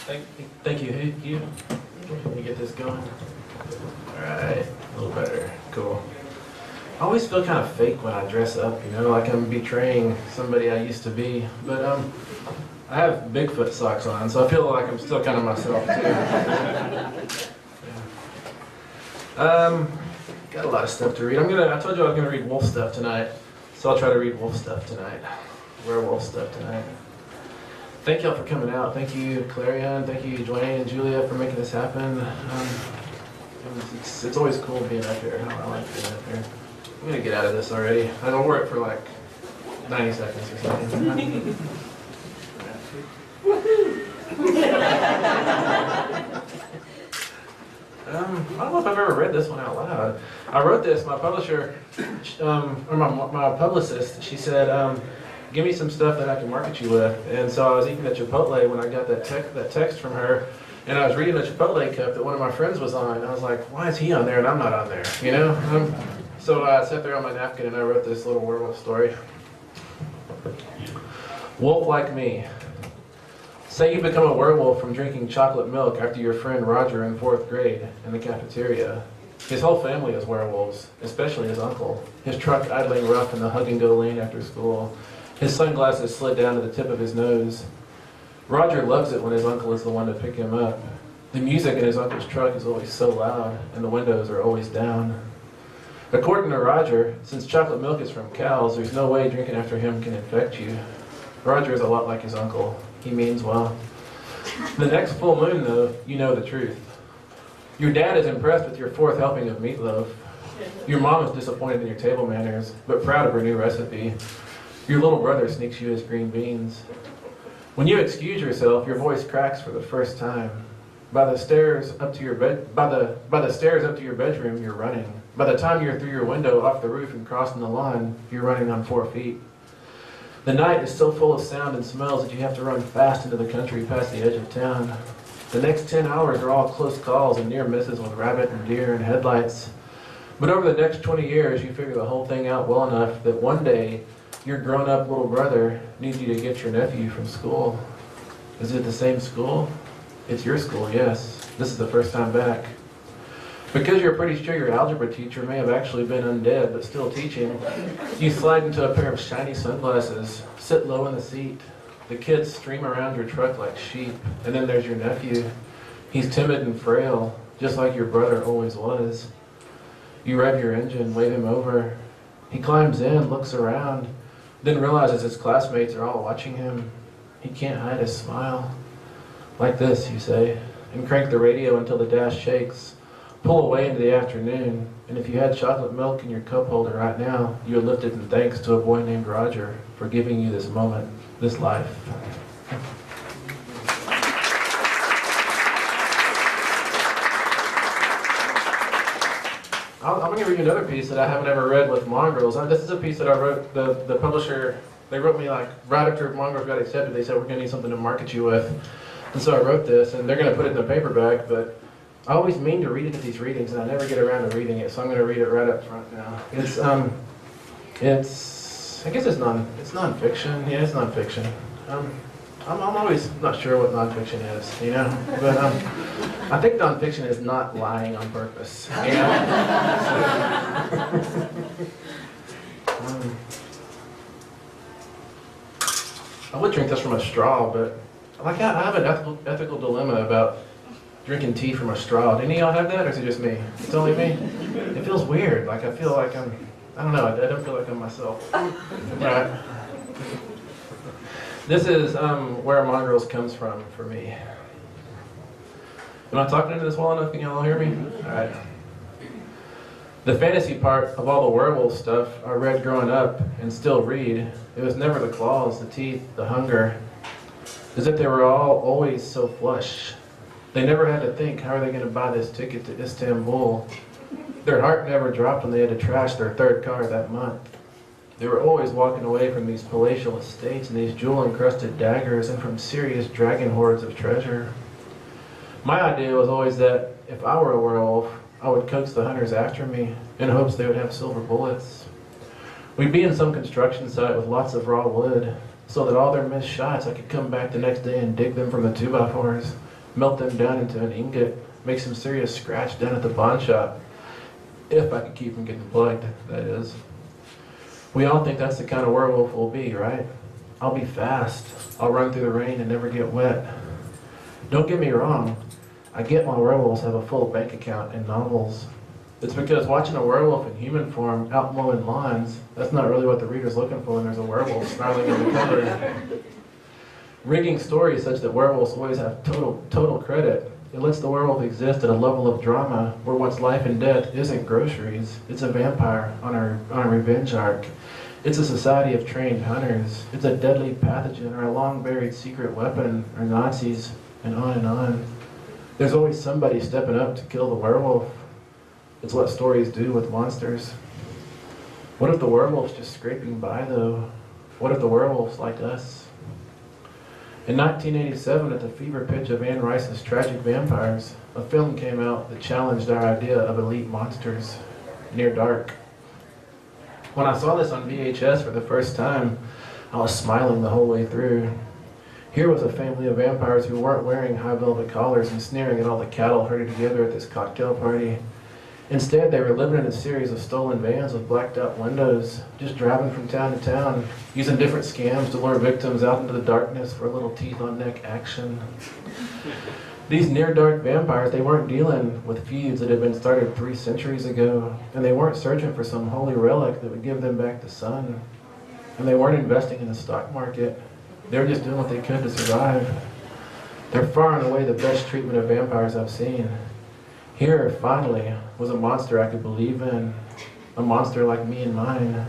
Thank you. Hey, you. Let me get this going. All right, a little better. Cool. I always feel kind of fake when I dress up, like I'm betraying somebody I used to be. But I have Bigfoot socks on, so I feel like I'm still kind of myself too. Got a lot of stuff to read. I told you I was gonna read wolf stuff tonight, so I'll try to read wolf stuff tonight. Werewolf stuff tonight. Thank y'all for coming out. Thank you, Clarion. Thank you, Dwayne and Julia, for making this happen. It's always cool being up here. I like being up here. I'm gonna get out of this already. I don't work for like 90 seconds or something. I don't know if I've ever read this one out loud. I wrote this, my publisher, or my publicist, she said, give me some stuff that I can market you with. And so I was eating at Chipotle when I got that text from her, and I was reading the Chipotle cup that one of my friends was on, and I was like, why is he on there and I'm not on there, So I sat there on my napkin and I wrote this little werewolf story. Wolf like me. Say you become a werewolf from drinking chocolate milk after your friend Roger in 4th grade in the cafeteria. His whole family is werewolves, especially his uncle. His truck idling rough in the hug-and-go lane after school. His sunglasses slid down to the tip of his nose. Roger loves it when his uncle is the one to pick him up. The music in his uncle's truck is always so loud, and the windows are always down. According to Roger, since chocolate milk is from cows, there's no way drinking after him can infect you. Roger is a lot like his uncle. He means well. The next full moon, though, you know the truth. Your dad is impressed with your 4th helping of meatloaf. Your mom is disappointed in your table manners, but proud of her new recipe. Your little brother sneaks you his green beans. When you excuse yourself, your voice cracks for the first time. By the stairs up to your bedroom, you're running. By the time you're through your window, off the roof, and crossing the lawn, you're running on 4 feet. The night is so full of sound and smells that you have to run fast into the country past the edge of town. The next 10 hours are all close calls and near misses with rabbit and deer and headlights. But over the next 20 years, you figure the whole thing out well enough that one day, your grown-up little brother needs you to get your nephew from school. Is it the same school? It's your school, yes. This is the first time back. Because you're pretty sure your algebra teacher may have actually been undead but still teaching, you slide into a pair of shiny sunglasses, sit low in the seat. The kids stream around your truck like sheep, and then there's your nephew. He's timid and frail, just like your brother always was. You rev your engine, wave him over. He climbs in, looks around, then realizes his classmates are all watching him. He can't hide his smile. Like this, you say, and crank the radio until the dash shakes. Pull away into the afternoon, and if you had chocolate milk in your cup holder right now, you would lift it in thanks to a boy named Roger for giving you this moment, this life. I'm going to read you another piece that I haven't ever read with Mongrels. This is a piece that I wrote, the publisher, they wrote me like right after Mongrels got accepted, they said, we're going to need something to market you with. And so I wrote this, and they're going to put it in a paperback, but I always mean to read it at these readings, and I never get around to reading it, so I'm going to read it right up front now. I guess it's nonfiction. Yeah, it's nonfiction. I'm always not sure what nonfiction is, but I think nonfiction is not lying on purpose, I would drink this from a straw, but I have an ethical dilemma about drinking tea from a straw. Do any of y'all have that, or is it just me? It's only me? It feels weird. Like I feel like I don't know, I don't feel like I'm myself. Right. This is where Mongrels comes from for me. Am I talking into this well enough? Can y'all all hear me? Alright. The fantasy part of all the werewolf stuff I read growing up and still read, it was never the claws, the teeth, the hunger. As if they were all always so flush. They never had to think, how are they going to buy this ticket to Istanbul? Their heart never dropped when they had to trash their 3rd car that month. They were always walking away from these palatial estates and these jewel-encrusted daggers and from serious dragon hoards of treasure. My idea was always that if I were a werewolf, I would coax the hunters after me in hopes they would have silver bullets. We'd be in some construction site with lots of raw wood, so that all their missed shots I could come back the next day and dig them from the 2x4s. melt them down into an ingot, make some serious scratch down at the pawn shop. If I could keep from getting plugged, that is. We all think that's the kind of werewolf we'll be, right? I'll be fast. I'll run through the rain and never get wet. Don't get me wrong. I get why werewolves have a full bank account in novels. It's because watching a werewolf in human form out mowing lawns, that's not really what the reader's looking for when there's a werewolf snarling in the cover. Rigging stories such that werewolves always have total credit. It lets the werewolf exist at a level of drama where what's life and death isn't groceries. It's a vampire on a revenge arc. It's a society of trained hunters. It's a deadly pathogen or a long-buried secret weapon or Nazis, and on and on. There's always somebody stepping up to kill the werewolf. It's what stories do with monsters. What if the werewolf's just scraping by, though? What if the werewolf's like us? In 1987, at the fever pitch of Anne Rice's Tragic Vampires, a film came out that challenged our idea of elite monsters, Near Dark. When I saw this on VHS for the first time, I was smiling the whole way through. Here was a family of vampires who weren't wearing high velvet collars and sneering at all the cattle herded together at this cocktail party. Instead, they were living in a series of stolen vans with blacked out windows, just driving from town to town, using different scams to lure victims out into the darkness for a little teeth-on-neck action. These near-dark vampires, they weren't dealing with feuds that had been started 3 centuries ago, and they weren't searching for some holy relic that would give them back the sun, and they weren't investing in the stock market. They were just doing what they could to survive. They're far and away the best treatment of vampires I've seen. Here, finally, was a monster I could believe in, a monster like me and mine.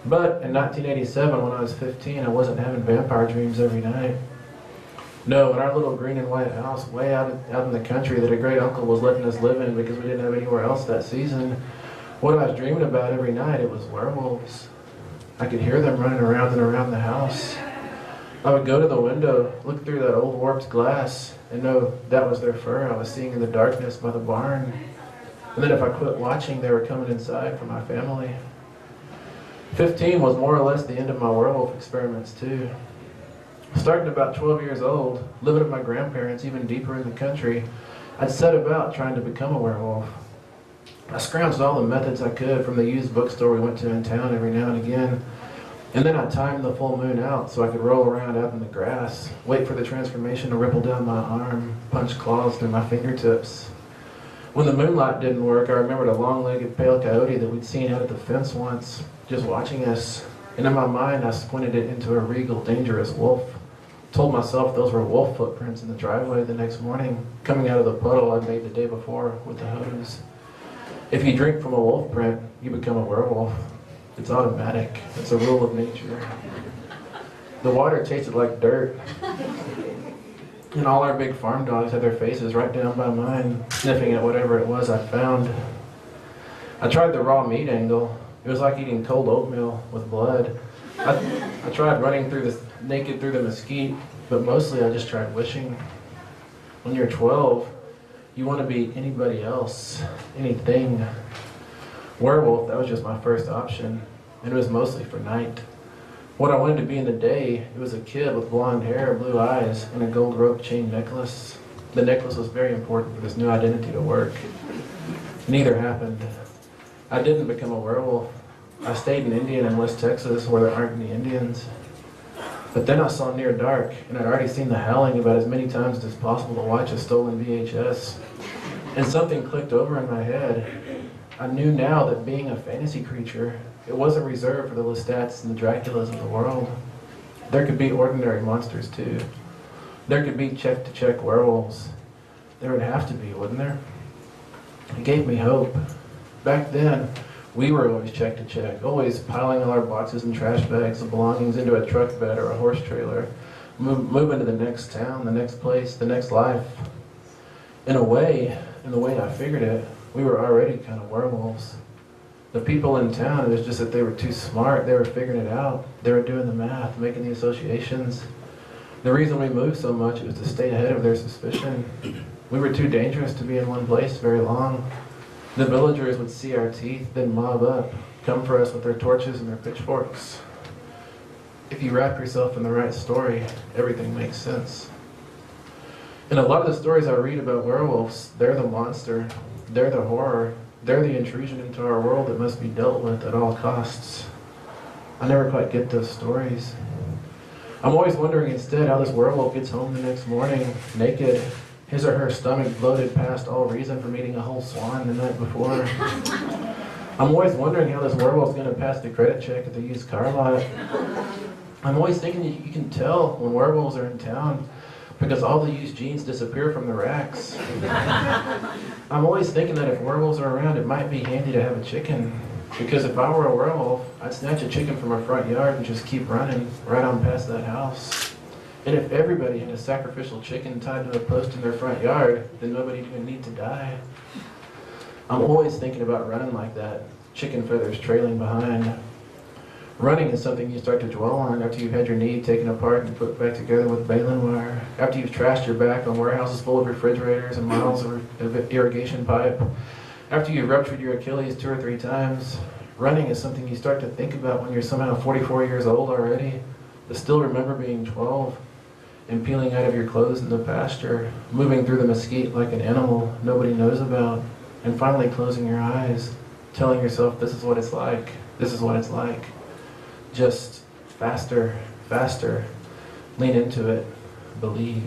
But in 1987, when I was 15, I wasn't having vampire dreams every night. No, in our little green and white house way out in the country that a great uncle was letting us live in because we didn't have anywhere else that season, what I was dreaming about every night, it was werewolves. I could hear them running around and around the house. I would go to the window, look through that old warped glass, and know that was their fur I was seeing in the darkness by the barn. And then if I quit watching, they were coming inside for my family. 15 was more or less the end of my werewolf experiments too. Starting about 12 years old, living with my grandparents even deeper in the country, I'd set about trying to become a werewolf. I scrounged all the methods I could from the used bookstore we went to in town every now and again. And then I timed the full moon out so I could roll around out in the grass, wait for the transformation to ripple down my arm, punch claws through my fingertips. When the moonlight didn't work, I remembered a long-legged pale coyote that we'd seen out at the fence once, just watching us. And in my mind, I squinted it into a regal, dangerous wolf. Told myself those were wolf footprints in the driveway the next morning, coming out of the puddle I'd made the day before with the hose. If you drink from a wolf print, you become a werewolf. It's automatic. It's a rule of nature. The water tasted like dirt. And all our big farm dogs had their faces right down by mine, sniffing at whatever it was I found. I tried the raw meat angle. It was like eating cold oatmeal with blood. I tried running naked through the mesquite, but mostly I just tried wishing. When you're 12, you want to be anybody else, anything. Werewolf, that was just my first option, and it was mostly for night. What I wanted to be in the day, it was a kid with blonde hair, blue eyes, and a gold rope chain necklace. The necklace was very important for this new identity to work. Neither happened. I didn't become a werewolf. I stayed an Indian in West Texas where there aren't any Indians. But then I saw Near Dark, and I'd already seen The Howling about as many times as possible to watch a stolen VHS. And something clicked over in my head. I knew now that being a fantasy creature, it wasn't reserved for the Lestats and the Draculas of the world. There could be ordinary monsters too. There could be check-to-check werewolves. There would have to be, wouldn't there? It gave me hope. Back then, we were always check-to-check, always piling all our boxes and trash bags of belongings into a truck bed or a horse trailer, moving to the next town, the next place, the next life. In the way I figured it, we were already kind of werewolves. The people in town, it was just that they were too smart. They were figuring it out. They were doing the math, making the associations. The reason we moved so much was to stay ahead of their suspicion. We were too dangerous to be in one place very long. The villagers would see our teeth, then mob up, come for us with their torches and their pitchforks. If you wrap yourself in the right story, everything makes sense. And a lot of the stories I read about werewolves, they're the monster, they're the horror, they're the intrusion into our world that must be dealt with at all costs. I never quite get those stories. I'm always wondering instead how this werewolf gets home the next morning, naked, his or her stomach bloated past all reason from eating a whole swan the night before. I'm always wondering how this werewolf's going to pass the credit check at the used car lot. I'm always thinking you can tell when werewolves are in town because all the used jeans disappear from the racks. I'm always thinking that if werewolves are around, it might be handy to have a chicken. Because if I were a werewolf, I'd snatch a chicken from our front yard and just keep running right on past that house. And if everybody had a sacrificial chicken tied to a post in their front yard, then nobody'd even need to die. I'm always thinking about running like that, chicken feathers trailing behind. Running is something you start to dwell on after you've had your knee taken apart and put back together with baling wire, after you've trashed your back on warehouses full of refrigerators and miles of irrigation pipe, after you've ruptured your Achilles 2 or 3 times. Running is something you start to think about when you're somehow 44 years old already, but still remember being 12, and peeling out of your clothes in the pasture, moving through the mesquite like an animal nobody knows about, and finally closing your eyes, telling yourself this is what it's like, this is what it's like. Just faster, faster, lean into it, believe.